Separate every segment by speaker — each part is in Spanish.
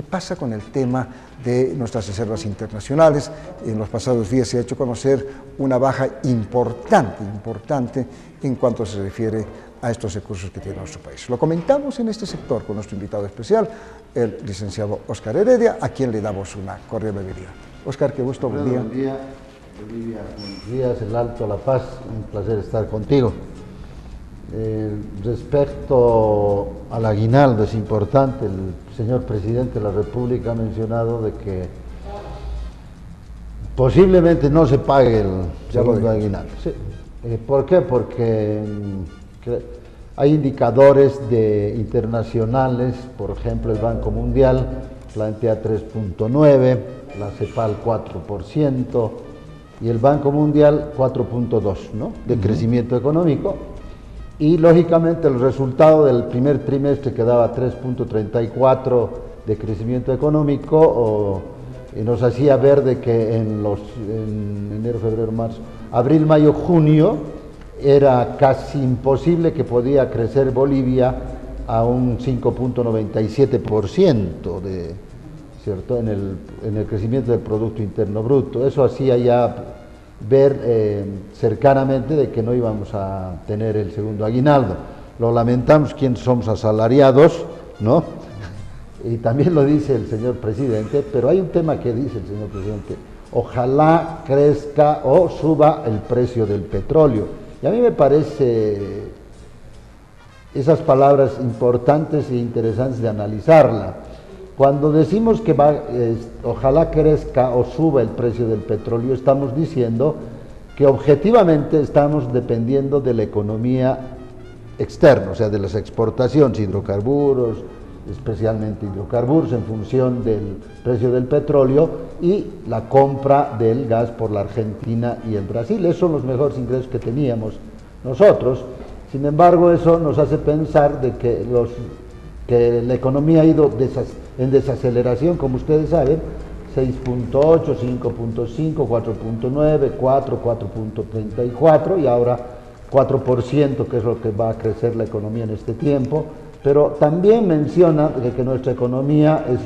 Speaker 1: ¿Qué pasa con el tema de nuestras reservas internacionales? En los pasados días se ha hecho conocer una baja importante en cuanto se refiere a estos recursos que tiene nuestro país. Lo comentamos en este sector con nuestro invitado especial, el licenciado Óscar Heredia, a quien le damos una cordial bienvenida. Óscar, qué gusto, buen día.
Speaker 2: Buen día, Bolivia, buenos días, el Alto La Paz, un placer estar contigo. Respecto al aguinaldo, es importante, el señor presidente de la República ha mencionado de que posiblemente no se pague el segundo aguinaldo. Sí. ¿Por qué? Porque hay indicadores internacionales, por ejemplo el Banco Mundial plantea 3.9%, la CEPAL 4% y el Banco Mundial 4.2%, ¿no?, de crecimiento económico. Y lógicamente el resultado del primer trimestre que daba 3.34 de crecimiento económico nos hacía ver de que en enero, febrero, marzo, abril, mayo, junio era casi imposible que podía crecer Bolivia a un 5.97% ¿cierto?, en el crecimiento del Producto Interno Bruto. Eso hacía ya ver cercanamente de que no íbamos a tener el segundo aguinaldo. Lo lamentamos quienes somos asalariados, ¿no? Y también lo dice el señor presidente, pero hay un tema que dice el señor presidente: ojalá crezca o suba el precio del petróleo. Y a mí me parece esas palabras importantes e interesantes de analizarla. Cuando decimos que ojalá crezca o suba el precio del petróleo, estamos diciendo que objetivamente estamos dependiendo de la economía externa, o sea, de las exportaciones, hidrocarburos, especialmente hidrocarburos, en función del precio del petróleo, y la compra del gas por la Argentina y el Brasil. Esos son los mejores ingresos que teníamos nosotros. Sin embargo, eso nos hace pensar de que la economía ha ido en desaceleración, como ustedes saben, 6.8, 5.5, 4.9, 4, 4.34 y ahora 4%, que es lo que va a crecer la economía en este tiempo. Pero también menciona que nuestra economía es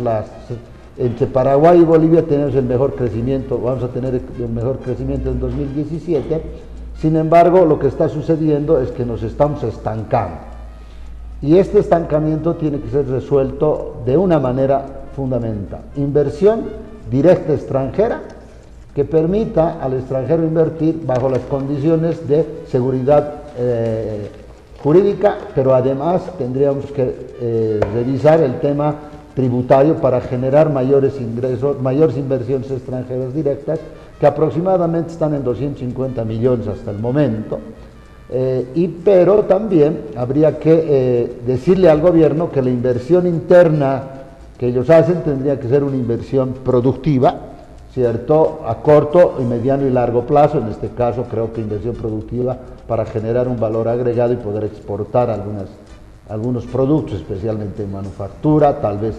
Speaker 2: entre Paraguay y Bolivia tenemos el mejor crecimiento, vamos a tener el mejor crecimiento en 2017. Sin embargo, lo que está sucediendo es que nos estamos estancando. Y este estancamiento tiene que ser resuelto de una manera fundamental: inversión directa extranjera que permita al extranjero invertir bajo las condiciones de seguridad jurídica, pero además tendríamos que revisar el tema tributario para generar mayores ingresos, mayores inversiones extranjeras directas, que aproximadamente están en 250 millones hasta el momento. Pero también habría que decirle al gobierno que la inversión interna que ellos hacen tendría que ser una inversión productiva, ¿cierto?, a corto, y mediano y largo plazo. En este caso creo que inversión productiva para generar un valor agregado y poder exportar algunos productos, especialmente en manufactura, tal vez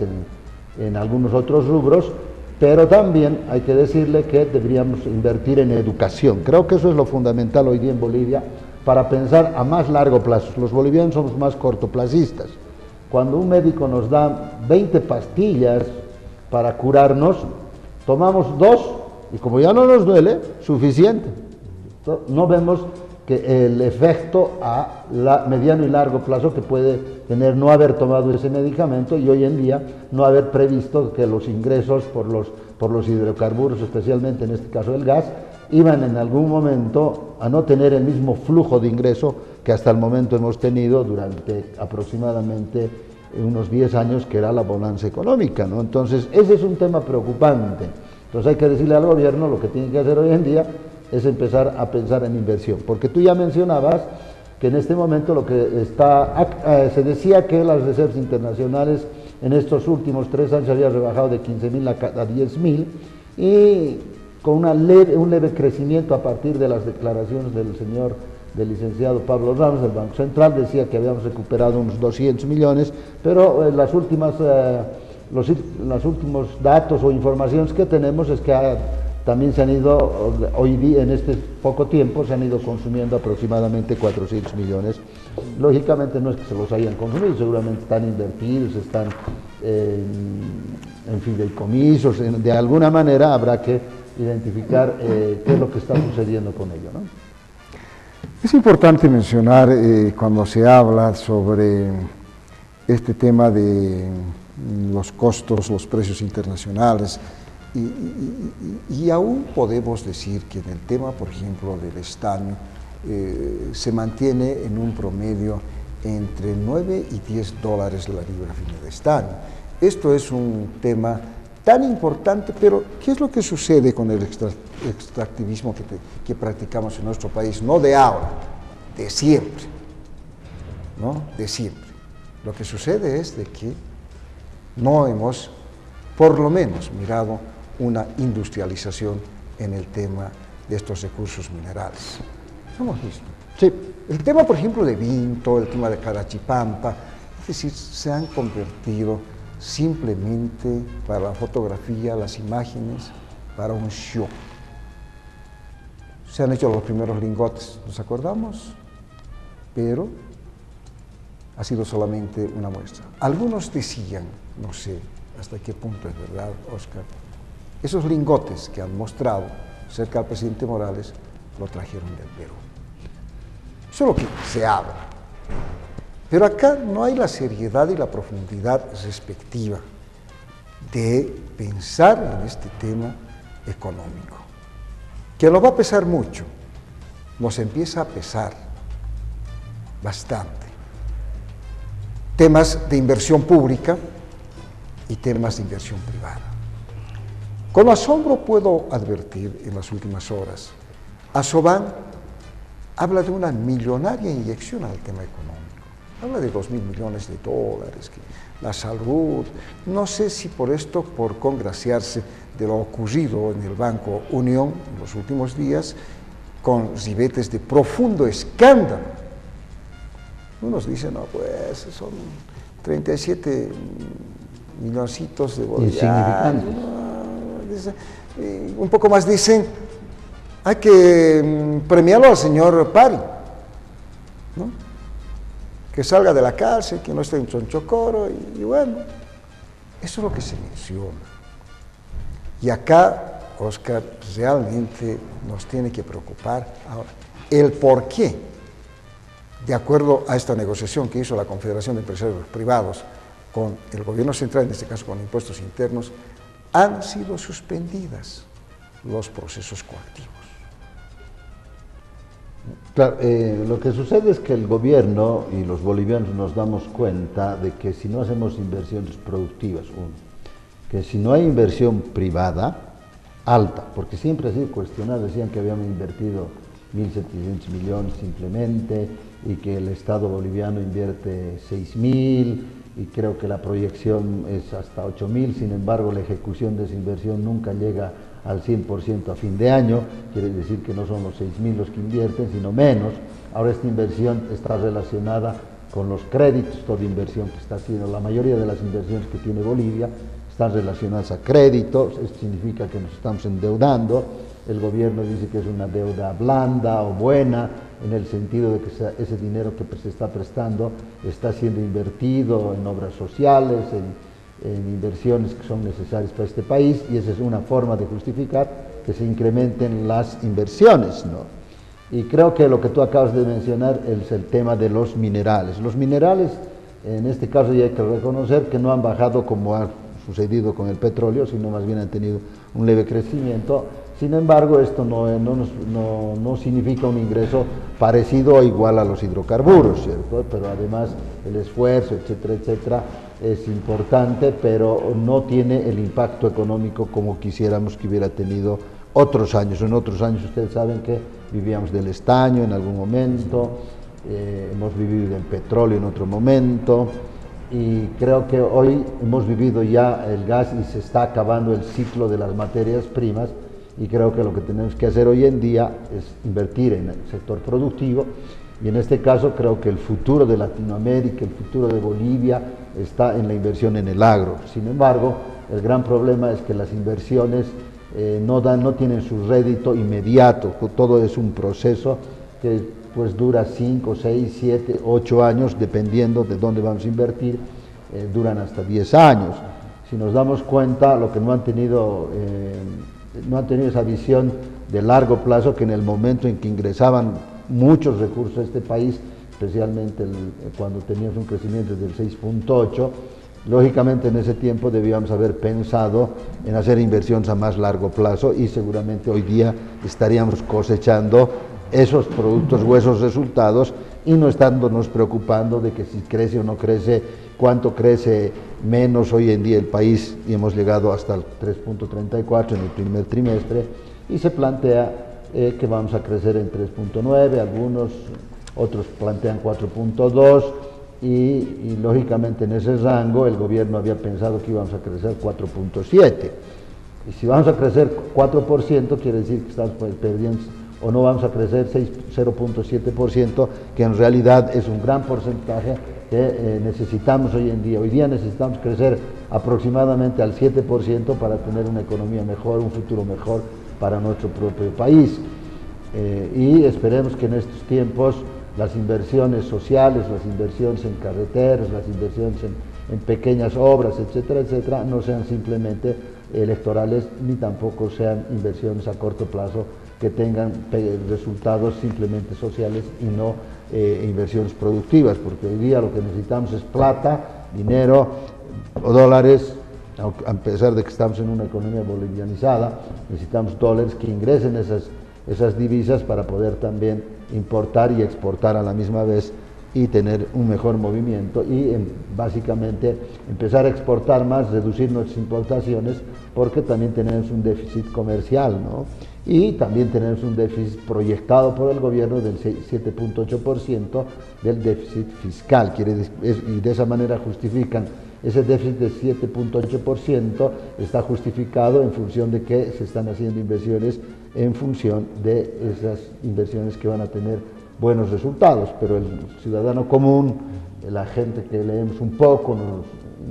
Speaker 2: en algunos otros rubros. Pero también hay que decirle que deberíamos invertir en educación. Creo que eso es lo fundamental hoy día en Bolivia, para pensar a más largo plazo. Los bolivianos somos más cortoplacistas. Cuando un médico nos da 20 pastillas para curarnos, tomamos 2 y como ya no nos duele, suficiente. No vemos que el efecto a mediano y largo plazo que puede tener no haber tomado ese medicamento, y hoy en día no haber previsto que los ingresos por los hidrocarburos, especialmente en este caso el gas, iban en algún momento a no tener el mismo flujo de ingreso que hasta el momento hemos tenido durante aproximadamente unos 10 años, que era la bonanza económica, ¿no? Entonces, ese es un tema preocupante. Entonces hay que decirle al gobierno lo que tiene que hacer hoy en día es empezar a pensar en inversión, porque tú ya mencionabas que en este momento lo que se decía que las reservas internacionales en estos últimos 3 años habían rebajado de 15.000 a 10.000, y con un leve crecimiento a partir de las declaraciones del licenciado Pablo Ramos del Banco Central. Decía que habíamos recuperado unos 200 millones, pero los últimos datos o informaciones que tenemos es que también se han ido, hoy día, en este poco tiempo, se han ido consumiendo aproximadamente 400 millones. Lógicamente no es que se los hayan consumido, seguramente están invertidos, están fideicomisos, de alguna manera habrá que identificar qué es lo que está sucediendo con ello, ¿no?
Speaker 1: Es importante mencionar cuando se habla sobre este tema de los costos, los precios internacionales, y aún podemos decir que en el tema, por ejemplo, del estaño, se mantiene en un promedio entre 9 y 10 dólares la libra fina de estaño. Esto es un tema tan importante, pero ¿qué es lo que sucede con el extractivismo que practicamos en nuestro país? No de ahora, de siempre, ¿no? De siempre. Lo que sucede es de que no hemos, por lo menos, mirado una industrialización en el tema de estos recursos minerales. ¿Lo hemos visto?
Speaker 2: Sí.
Speaker 1: El tema, por ejemplo, de Vinto, el tema de Carachipampa, es decir, se han convertido simplemente para la fotografía, las imágenes, para un show. Se han hecho los primeros lingotes, ¿nos acordamos? Pero ha sido solamente una muestra. Algunos decían, no sé hasta qué punto es verdad, Oscar, esos lingotes que han mostrado cerca del presidente Morales lo trajeron del Perú. Eso es lo que se habla. Pero acá no hay la seriedad y la profundidad respectiva de pensar en este tema económico, que nos va a pesar mucho, nos empieza a pesar bastante. Temas de inversión pública y temas de inversión privada. Con asombro puedo advertir en las últimas horas, Asoban habla de una millonaria inyección al tema económico. Habla de 2.000 millones de dólares, que la salud, no sé si por esto, por congraciarse de lo ocurrido en el Banco Unión en los últimos días, con ribetes de profundo escándalo. Unos dicen, no, pues son 37 milloncitos de bolivianos. Un poco más dicen, hay que premiarlo al señor Pari, ¿no? Que salga de la cárcel, que no esté en Chonchocoro, y bueno, eso es lo que se menciona. Y acá, Oscar, realmente nos tiene que preocupar ahora el por qué, de acuerdo a esta negociación que hizo la Confederación de Empresarios Privados con el gobierno central, en este caso con impuestos internos, han sido suspendidas los procesos coactivos.
Speaker 2: Claro, lo que sucede es que el gobierno y los bolivianos nos damos cuenta de que si no hacemos inversiones productivas, que si no hay inversión privada alta, porque siempre ha sido cuestionado, decían que habíamos invertido 1.700 millones simplemente y que el Estado boliviano invierte 6.000 y creo que la proyección es hasta 8.000, sin embargo la ejecución de esa inversión nunca llega al 100% a fin de año, quiere decir que no son los 6.000 los que invierten, sino menos. Ahora esta inversión está relacionada con los créditos, toda inversión que está haciendo, la mayoría de las inversiones que tiene Bolivia están relacionadas a créditos, esto significa que nos estamos endeudando, el gobierno dice que es una deuda blanda o buena, en el sentido de que ese dinero que se está prestando está siendo invertido en obras sociales, en inversiones que son necesarias para este país, y esa es una forma de justificar que se incrementen las inversiones, ¿no? Y creo que lo que tú acabas de mencionar es el tema de los minerales. Los minerales, en este caso ya hay que reconocer que no han bajado como ha sucedido con el petróleo, sino más bien han tenido un leve crecimiento. Sin embargo, esto no significa un ingreso parecido o igual a los hidrocarburos, ¿cierto? Pero además el esfuerzo, etcétera, etcétera, es importante, pero no tiene el impacto económico como quisiéramos que hubiera tenido otros años. En otros años ustedes saben que vivíamos del estaño en algún momento, hemos vivido del petróleo en otro momento, y creo que hoy hemos vivido ya el gas y se está acabando el ciclo de las materias primas, y creo que lo que tenemos que hacer hoy en día es invertir en el sector productivo, y en este caso creo que el futuro de Latinoamérica, el futuro de Bolivia está en la inversión en el agro. Sin embargo, el gran problema es que las inversiones no tienen su rédito inmediato, todo es un proceso que pues dura 5, 6, 7, 8 años, dependiendo de dónde vamos a invertir, duran hasta 10 años. si nos damos cuenta, lo que no han tenido esa visión de largo plazo, que en el momento en que ingresaban muchos recursos a este país, especialmente cuando teníamos un crecimiento del 6.8, lógicamente en ese tiempo debíamos haber pensado en hacer inversiones a más largo plazo y seguramente hoy día estaríamos cosechando esos productos o esos resultados y no estándonos preocupando de que si crece o no crece, cuánto crece menos hoy en día el país, y hemos llegado hasta el 3.34 en el primer trimestre, y se plantea que vamos a crecer en 3.9, otros plantean 4.2, y lógicamente en ese rango el gobierno había pensado que íbamos a crecer 4.7, y si vamos a crecer 4% quiere decir que estamos perdiendo, o no vamos a crecer 0.7%, que en realidad es un gran porcentaje que necesitamos hoy en día. Hoy día necesitamos crecer aproximadamente al 7% para tener una economía mejor, un futuro mejor para nuestro propio país. Y esperemos que en estos tiempos las inversiones sociales, las inversiones en carreteras, las inversiones en pequeñas obras, etcétera, etcétera, no sean simplemente electorales ni tampoco sean inversiones a corto plazo que tengan resultados simplemente sociales y no inversiones productivas, porque hoy día lo que necesitamos es plata, dinero o dólares, a pesar de que estamos en una economía bolivianizada, necesitamos dólares que ingresen esas divisas para poder también importar y exportar a la misma vez y tener un mejor movimiento y básicamente empezar a exportar más, reducir nuestras importaciones, porque también tenemos un déficit comercial, ¿no? Y también tenemos un déficit proyectado por el gobierno del 7.8% del déficit fiscal, y de esa manera justifican ese déficit de 7.8%, está justificado en función de que se están haciendo inversiones en función de esas inversiones que van a tener buenos resultados, pero el ciudadano común, la gente que leemos un poco,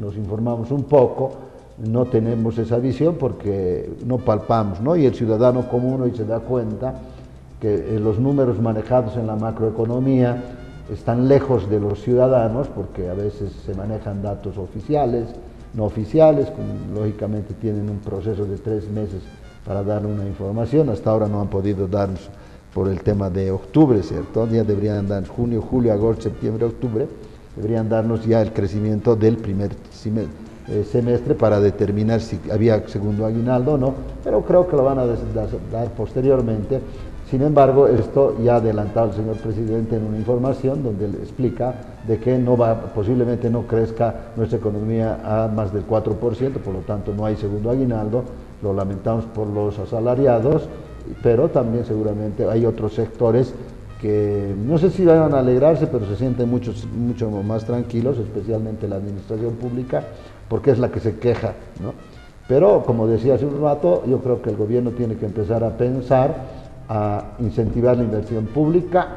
Speaker 2: nos informamos un poco, no tenemos esa visión porque no palpamos, ¿no? Y el ciudadano común hoy se da cuenta que los números manejados en la macroeconomía están lejos de los ciudadanos, porque a veces se manejan datos oficiales, no oficiales, lógicamente tienen un proceso de 3 meses para dar una información, hasta ahora no han podido darnos por el tema de octubre, ¿cierto? Ya deberían dar junio, julio, agosto, septiembre, octubre, deberían darnos ya el crecimiento del primer semestre para determinar si había segundo aguinaldo o no, pero creo que lo van a dar posteriormente. Sin embargo, esto ya ha adelantado el señor presidente en una información donde le explica de que posiblemente no crezca nuestra economía a más del 4%, por lo tanto no hay segundo aguinaldo, lo lamentamos por los asalariados, pero también seguramente hay otros sectores que no sé si van a alegrarse, pero se sienten mucho más tranquilos, especialmente la administración pública, porque es la que se queja, ¿no? Pero, como decía hace un rato, yo creo que el gobierno tiene que empezar a pensar a incentivar la inversión pública,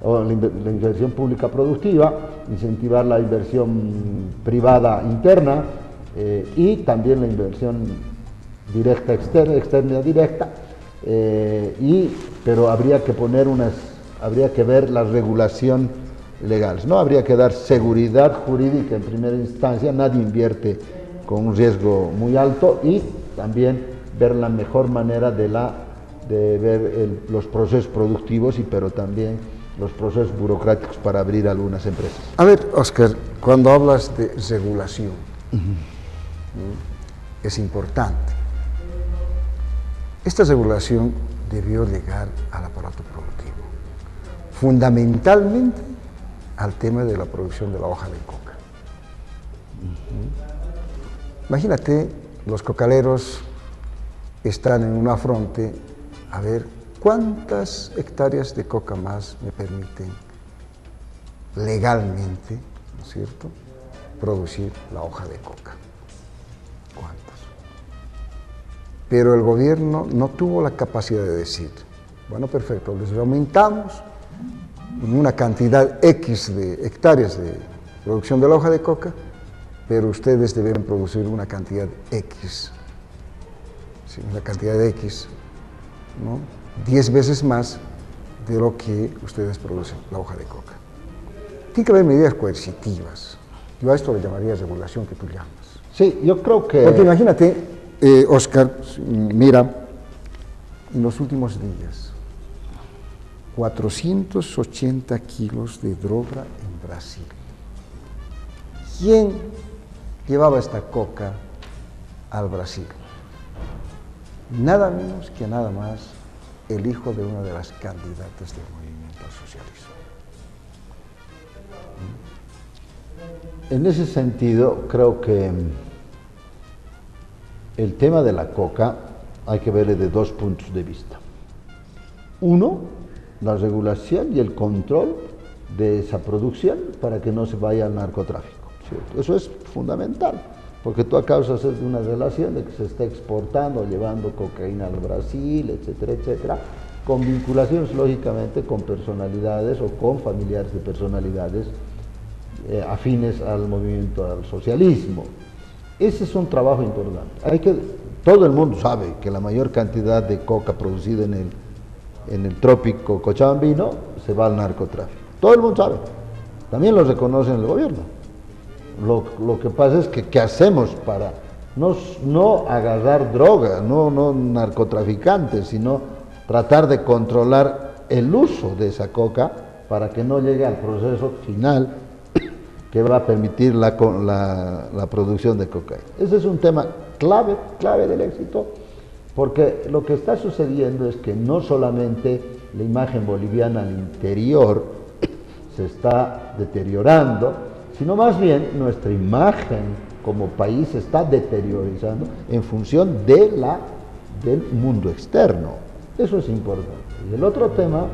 Speaker 2: o la inversión pública productiva, incentivar la inversión privada interna y también la inversión directa externa directa, pero habría que ver la regulación legal, ¿no? Habría que dar seguridad jurídica en primera instancia, nadie invierte con un riesgo muy alto, y también ver la mejor manera de ver los procesos productivos, pero también los procesos burocráticos para abrir algunas empresas.
Speaker 1: A ver, Oscar, cuando hablas de regulación, es importante. Esta regulación debió llegar al aparato productivo, fundamentalmente al tema de la producción de la hoja de coca. Imagínate, los cocaleros están en una fronte, a ver, ¿cuántas hectáreas de coca más me permiten legalmente, ¿no es cierto?, producir la hoja de coca? ¿Cuántas? Pero el gobierno no tuvo la capacidad de decir, bueno, perfecto, les aumentamos en una cantidad X de hectáreas de producción de la hoja de coca, pero ustedes deben producir una cantidad X, ¿sí? Una cantidad de X, ¿no? 10 veces más de lo que ustedes producen la hoja de coca. Tiene que haber medidas coercitivas. Yo a esto le llamaría regulación que tú llamas,
Speaker 2: Sí, yo creo que...
Speaker 1: Porque imagínate, Oscar, mira, en los últimos días, 480 kilos de droga en Brasil. ¿Quién llevaba esta coca al Brasil? Nada menos que nada más el hijo de una de las candidatas del movimiento al socialismo.
Speaker 2: En ese sentido, creo que el tema de la coca hay que verle de dos puntos de vista. Uno, la regulación y el control de esa producción para que no se vaya al narcotráfico, ¿cierto? Eso es fundamental, porque tú acabas de hacer una relación de que se está exportando, llevando cocaína al Brasil, etcétera, etcétera, con vinculaciones lógicamente con personalidades o con familiares de personalidades afines al movimiento al socialismo. Ese es un trabajo importante. Todo el mundo sabe que la mayor cantidad de coca producida en el trópico cochabambino se va al narcotráfico. Todo el mundo sabe. También lo reconoce en el gobierno. Lo que pasa es que ¿qué hacemos para no agarrar droga, no narcotraficantes, sino tratar de controlar el uso de esa coca para que no llegue al proceso final que va a permitir la producción de cocaína? Ese es un tema clave del éxito, porque lo que está sucediendo es que no solamente la imagen boliviana al interior se está deteriorando, sino más bien nuestra imagen como país se está deteriorando en función del mundo externo. Eso es importante. Y el otro tema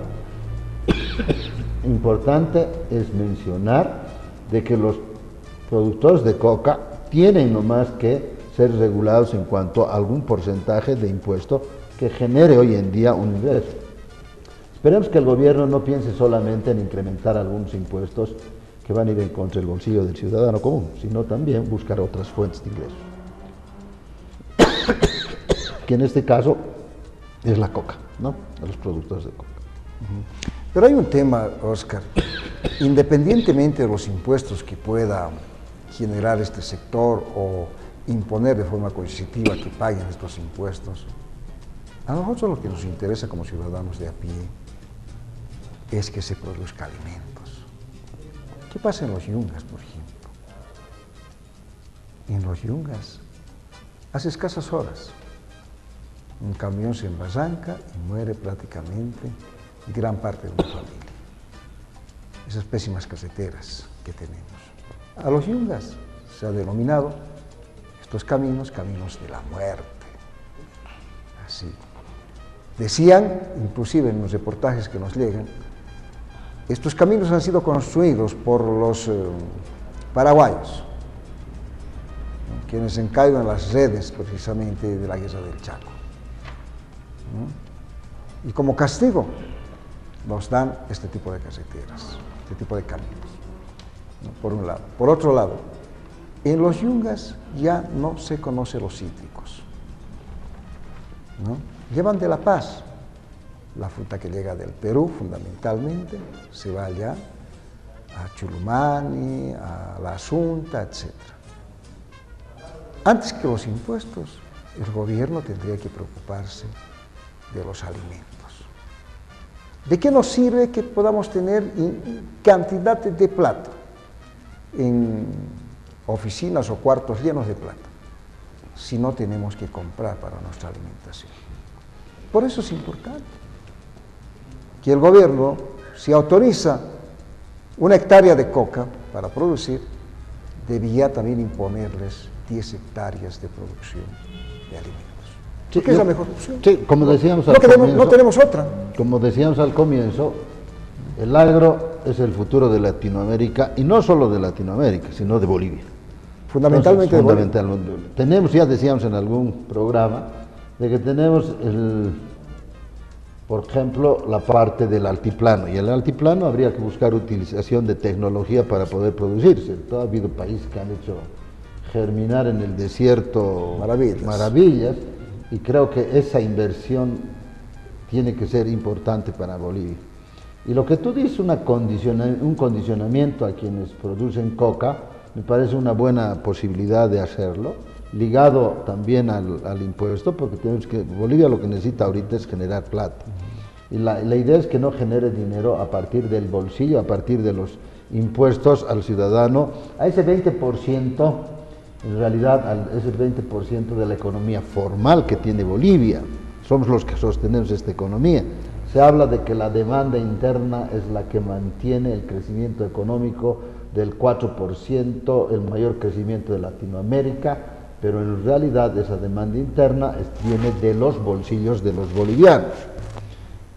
Speaker 2: importante es mencionar de que los productores de coca tienen nomás que ser regulados en cuanto a algún porcentaje de impuesto que genere hoy en día un ingreso. Esperemos que el gobierno no piense solamente en incrementar algunos impuestos que van a ir en contra del bolsillo del ciudadano común, sino también buscar otras fuentes de ingresos, que en este caso es la coca, ¿no? De los productores de coca.
Speaker 1: Pero hay un tema, Oscar, independientemente de los impuestos que pueda generar este sector o imponer de forma coercitiva que paguen estos impuestos, a nosotros lo que nos interesa como ciudadanos de a pie es que se produzca alimentos. ¿Qué pasa en los yungas, por ejemplo? En los yungas, hace escasas horas, un camión se embarranca y muere prácticamente gran parte de una familia. Esas pésimas carreteras que tenemos. A los yungas se ha denominado estos caminos de la muerte. Así. Decían, inclusive en los reportajes que nos llegan, estos caminos han sido construidos por los paraguayos, quienes encaían en las redes precisamente de la guerra del Chaco. Y como castigo nos dan este tipo de carreteras, este tipo de caminos, ¿no? Por un lado. Por otro lado, en los yungas ya no se conocen los cítricos, ¿no? Llevan de La Paz, la fruta que llega del Perú fundamentalmente, se va allá a Chulumani, a La Asunta, etc. Antes que los impuestos, el gobierno tendría que preocuparse de los alimentos. ¿De qué nos sirve que podamos tener cantidad de plata en oficinas o cuartos llenos de plata si no tenemos que comprar para nuestra alimentación? Por eso es importante que el gobierno, si autoriza una hectárea de coca para producir, debía también imponerles 10 hectáreas de producción de alimentos.
Speaker 2: Sí,
Speaker 1: ¿Qué es la mejor opción?
Speaker 2: Sí, como decíamos al comienzo,
Speaker 1: no tenemos otra.
Speaker 2: Como decíamos al comienzo, el agro es el futuro de Latinoamérica, y no solo de Latinoamérica, sino de Bolivia.
Speaker 1: Fundamentalmente de Bolivia.
Speaker 2: Tenemos, ya decíamos en algún programa, de que tenemos, por ejemplo, la parte del altiplano, y el altiplano habría que buscar utilización de tecnología para poder producirse. Ha habido países que han hecho germinar en el desierto maravillas, y creo que esa inversión tiene que ser importante para Bolivia. Y lo que tú dices, un condicionamiento a quienes producen coca, me parece una buena posibilidad de hacerlo, ligado también al impuesto, porque Bolivia lo que necesita ahorita es generar plata. Y la idea es que no genere dinero a partir del bolsillo, a partir de los impuestos al ciudadano, a ese 20%, en realidad ese 20% de la economía formal que tiene Bolivia. Somos los que sostenemos esta economía. Se habla de que la demanda interna es la que mantiene el crecimiento económico del 4%, el mayor crecimiento de Latinoamérica, pero en realidad esa demanda interna viene de los bolsillos de los bolivianos.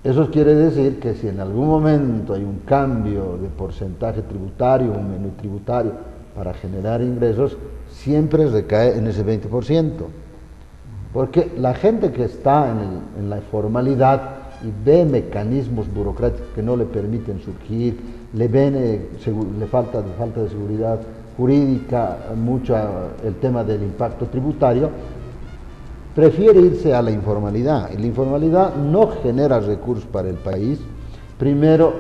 Speaker 2: Eso quiere decir que si en algún momento hay un cambio de porcentaje tributario, un menú tributario para generar ingresos, siempre recae en ese 20%. Porque la gente que está en la informalidad y ve mecanismos burocráticos que no le permiten surgir, le falta de seguridad jurídica, mucho el tema del impacto tributario, prefiere irse a la informalidad. Y la informalidad no genera recursos para el país. Primero,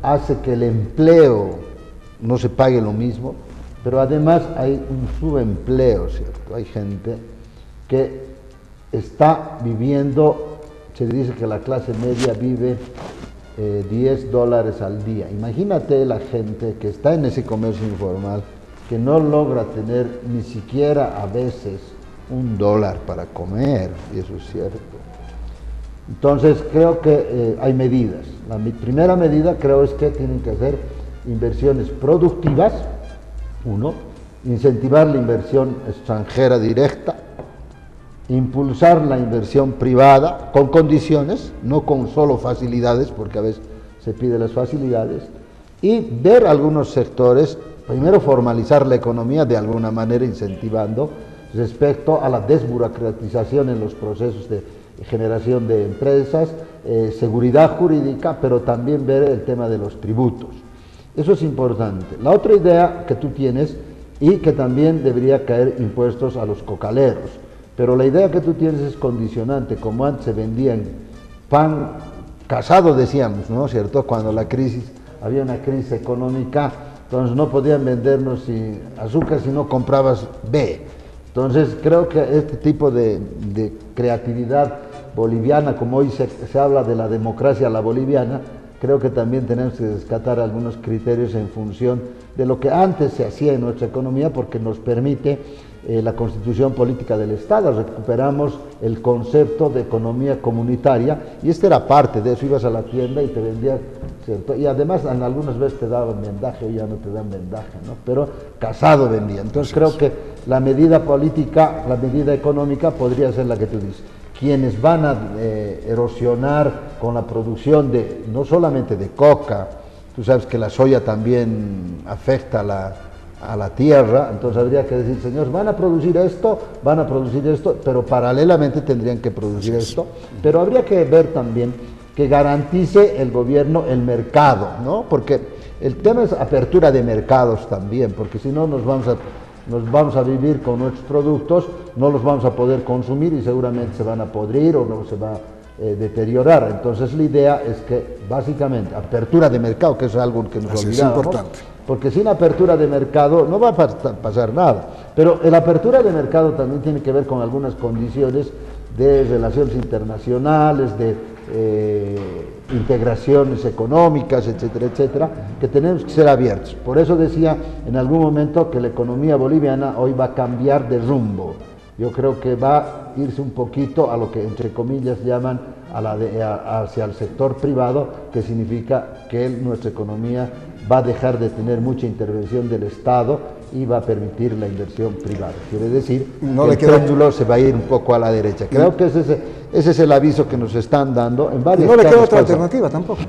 Speaker 2: hace que el empleo no se pague lo mismo, pero además hay un subempleo, ¿cierto? Hay gente que está viviendo, se dice que la clase media vive $10 al día. Imagínate la gente que está en ese comercio informal, que no logra tener ni siquiera a veces $1 para comer, y eso es cierto. Entonces creo que hay medidas. La primera medida creo es que tienen que hacer inversiones productivas, uno, incentivar la inversión extranjera directa, impulsar la inversión privada con condiciones, no con solo facilidades, porque a veces se piden las facilidades, y ver algunos sectores, primero formalizar la economía de alguna manera incentivando respecto a la desburocratización en los procesos de generación de empresas, seguridad jurídica, pero también ver el tema de los tributos. Eso es importante. La otra idea que tú tienes, y que también debería caer impuestos a los cocaleros, pero la idea que tú tienes es condicionante, como antes se vendían pan casado, decíamos, ¿no es cierto? Cuando había una crisis económica, entonces no podían vendernos azúcar si no comprabas B. Entonces creo que este tipo de creatividad boliviana, como hoy se habla de la democracia a la boliviana, creo que también tenemos que rescatar algunos criterios en función de lo que antes se hacía en nuestra economía, porque nos permite la constitución política del Estado. Recuperamos el concepto de economía comunitaria, y esta era parte de eso. Ibas a la tienda y te vendían, ¿cierto? Y además en algunas veces te daban vendaje, hoy ya no te dan vendaje, ¿no? Pero casado vendían. Entonces creo que la medida política, la medida económica podría ser la que tú dices. Quienes van a erosionar con la producción no solamente de coca, tú sabes que la soya también afecta a la tierra, entonces habría que decir, señores, van a producir esto, pero paralelamente tendrían que producir esto, pero habría que ver también que garantice el gobierno el mercado, ¿no? Porque el tema es apertura de mercados también, porque si no nos vamos a vivir con nuestros productos, no los vamos a poder consumir y seguramente se van a podrir o no se va a deteriorar. Entonces la idea es que básicamente apertura de mercado, que es algo que nos olvidamos,
Speaker 1: es importante,
Speaker 2: porque sin apertura de mercado no va a pasar nada. Pero la apertura de mercado también tiene que ver con algunas condiciones de relaciones internacionales, de integraciones económicas, etcétera, etcétera, que tenemos que ser abiertos. Por eso decía en algún momento que la economía boliviana hoy va a cambiar de rumbo. Yo creo que va a irse un poquito a lo que entre comillas llaman hacia el sector privado, que significa que nuestra economía va a dejar de tener mucha intervención del Estado y va a permitir la inversión privada. Quiere decir que el péndulo se va a ir un poco a la derecha. Creo que ese es el aviso que nos están dando en varios casos.
Speaker 1: No le queda otra alternativa tampoco.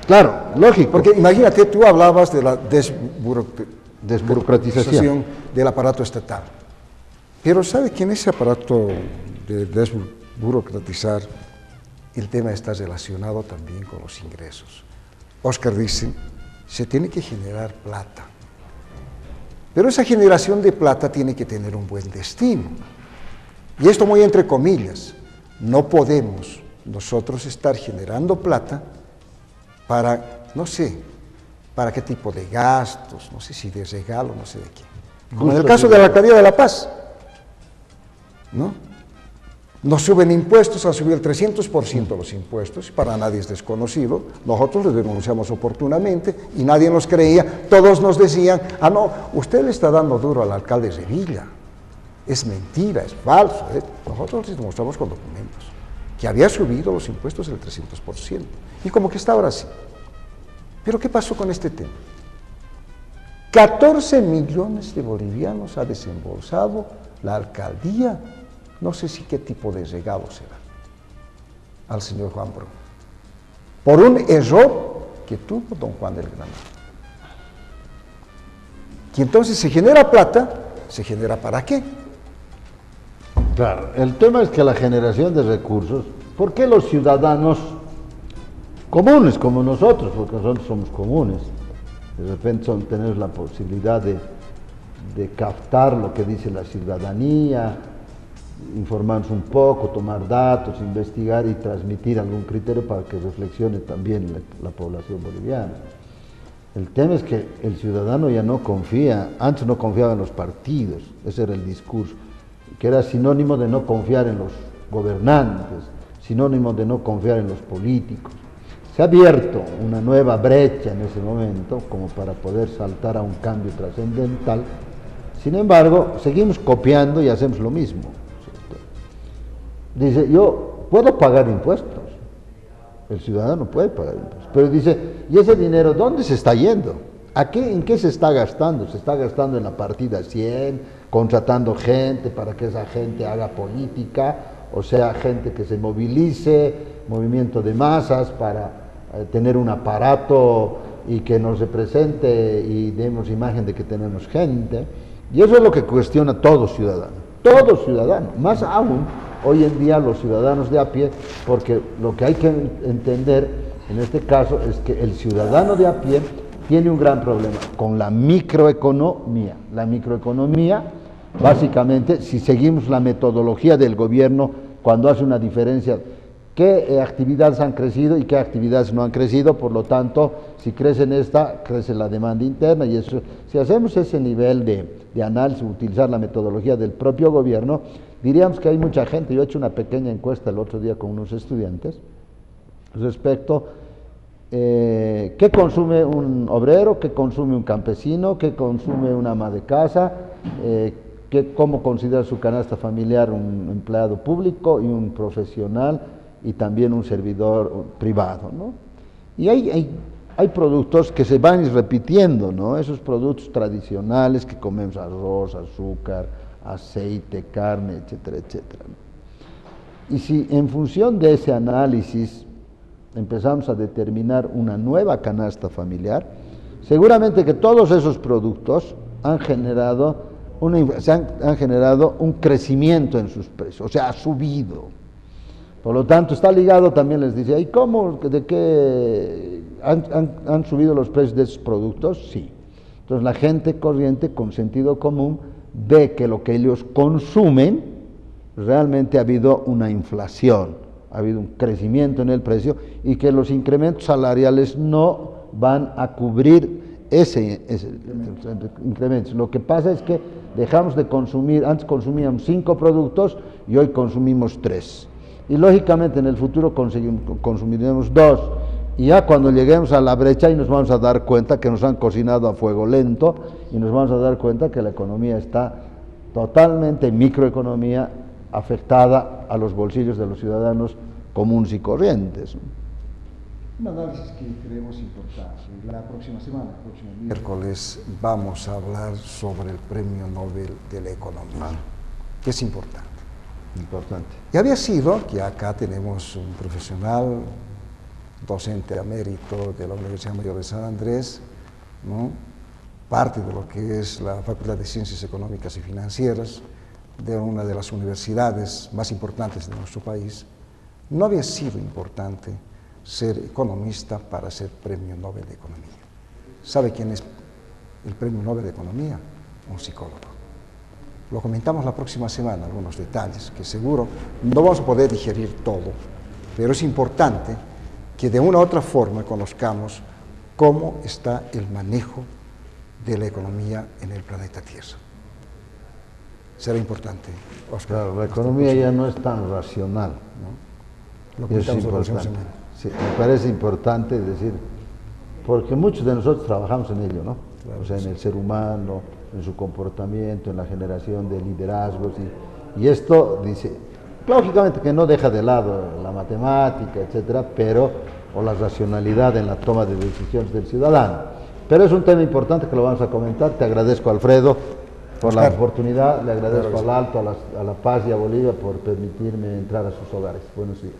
Speaker 2: Claro, lógico.
Speaker 1: Porque imagínate, tú hablabas de la
Speaker 2: desburocratización
Speaker 1: del aparato estatal. Pero ¿sabe que en ese aparato de desburocratizar el tema está relacionado también con los ingresos? Oscar dice, se tiene que generar plata. Pero esa generación de plata tiene que tener un buen destino. Y esto muy entre comillas, no podemos nosotros estar generando plata para, no sé, para qué tipo de gastos, no sé si de regalo, no sé de qué. Como en el caso de la Alcaldía de La Paz, ¿no? Nos suben impuestos, han subido el 300% los impuestos, para nadie es desconocido, nosotros lo denunciamos oportunamente y nadie nos creía, todos nos decían, ah no, usted le está dando duro al alcalde de Sevilla, es mentira, es falso, nosotros les demostramos con documentos que había subido los impuestos el 300%, y como que está ahora sí. Pero ¿qué pasó con este tema? 14 millones de bolivianos ha desembolsado la alcaldía, no sé si qué tipo de regalo será, al señor Juan Brun, por un error que tuvo don Juan del Granado. Y entonces se genera plata, ¿se genera para qué?
Speaker 2: Claro, el tema es que la generación de recursos, ¿por qué los ciudadanos comunes como nosotros, porque nosotros somos comunes, de repente tenemos la posibilidad de captar lo que dice la ciudadanía, informarnos un poco, tomar datos, investigar y transmitir algún criterio para que reflexione también la población boliviana? El tema es que el ciudadano ya no confía, antes no confiaba en los partidos, ese era el discurso, que era sinónimo de no confiar en los gobernantes, sinónimo de no confiar en los políticos. Se ha abierto una nueva brecha en ese momento como para poder saltar a un cambio trascendental. Sin embargo, seguimos copiando y hacemos lo mismo, ¿cierto? Dice, yo puedo pagar impuestos, el ciudadano puede pagar impuestos, pero dice, ¿y ese dinero dónde se está yendo? ¿En qué se está gastando? ¿Se está gastando en la partida 100, contratando gente para que esa gente haga política, o sea, gente que se movilice, movimiento de masas para tener un aparato y que nos represente y demos imagen de que tenemos gente? Y eso es lo que cuestiona todo ciudadano, más aún hoy en día los ciudadanos de a pie, porque lo que hay que entender en este caso es que el ciudadano de a pie tiene un gran problema con la microeconomía. La microeconomía, básicamente, si seguimos la metodología del gobierno, cuando hace una diferencia, qué actividades han crecido y qué actividades no han crecido, por lo tanto, si crece en esta, crece la demanda interna, y eso, si hacemos ese nivel de análisis, utilizar la metodología del propio gobierno, diríamos que hay mucha gente. Yo he hecho una pequeña encuesta el otro día con unos estudiantes respecto qué consume un obrero, qué consume un campesino, qué consume una ama de casa, cómo considera su canasta familiar un empleado público y un profesional y también un servidor privado, ¿no? Y hay productos que se van repitiendo, ¿no? Esos productos tradicionales que comemos, arroz, azúcar, aceite, carne, etcétera, etcétera, ¿no? Y si en función de ese análisis empezamos a determinar una nueva canasta familiar, seguramente que todos esos productos han generado un crecimiento en sus precios, o sea, ha subido. Por lo tanto, está ligado también, les dice, ¿y cómo, de qué han subido los precios de esos productos? Sí. Entonces, la gente corriente con sentido común ve que lo que ellos consumen, realmente ha habido una inflación, ha habido un crecimiento en el precio y que los incrementos salariales no van a cubrir ese incremento. Lo que pasa es que dejamos de consumir, antes consumíamos 5 productos y hoy consumimos 3. Y lógicamente en el futuro consumiremos 2. Y ya cuando lleguemos a la brecha y nos vamos a dar cuenta que nos han cocinado a fuego lento y nos vamos a dar cuenta que la economía está totalmente, microeconomía, afectada a los bolsillos de los ciudadanos comunes y corrientes.
Speaker 1: Un análisis que creemos importante. La próxima semana, el próximo miércoles, vamos a hablar sobre el Premio Nobel de la Economía, que es importante. Y había sido que acá tenemos un profesional, docente emérito de la Universidad Mayor de San Andrés, ¿no? Parte de lo que es la Facultad de Ciencias Económicas y Financieras, de una de las universidades más importantes de nuestro país. No había sido importante ser economista para ser Premio Nobel de Economía. ¿Sabe quién es el Premio Nobel de Economía? Un psicólogo. Lo comentamos la próxima semana, algunos detalles, que seguro no vamos a poder digerir todo, pero es importante que de una u otra forma conozcamos cómo está el manejo de la economía en el planeta Tierra. será importante, Óscar.
Speaker 2: Claro, la economía ya no es tan racional,
Speaker 1: Lo
Speaker 2: ¿no? Y eso es
Speaker 1: comentamos la próxima
Speaker 2: importante.
Speaker 1: semana.
Speaker 2: Sí, me parece importante decir, porque muchos de nosotros trabajamos en ello, ¿no?
Speaker 1: Claro,
Speaker 2: O sea, en
Speaker 1: sí.
Speaker 2: el ser humano, en su comportamiento, en la generación de liderazgos, y esto dice, lógicamente que no deja de lado la matemática, etcétera, pero, o la racionalidad en la toma de decisiones del ciudadano. Pero es un tema importante que lo vamos a comentar. Te agradezco, Alfredo, por la
Speaker 1: Oscar.
Speaker 2: oportunidad, le agradezco
Speaker 1: Claro que sí.
Speaker 2: al Alto, a la Paz y a Bolivia por permitirme entrar a sus hogares. Buenos días.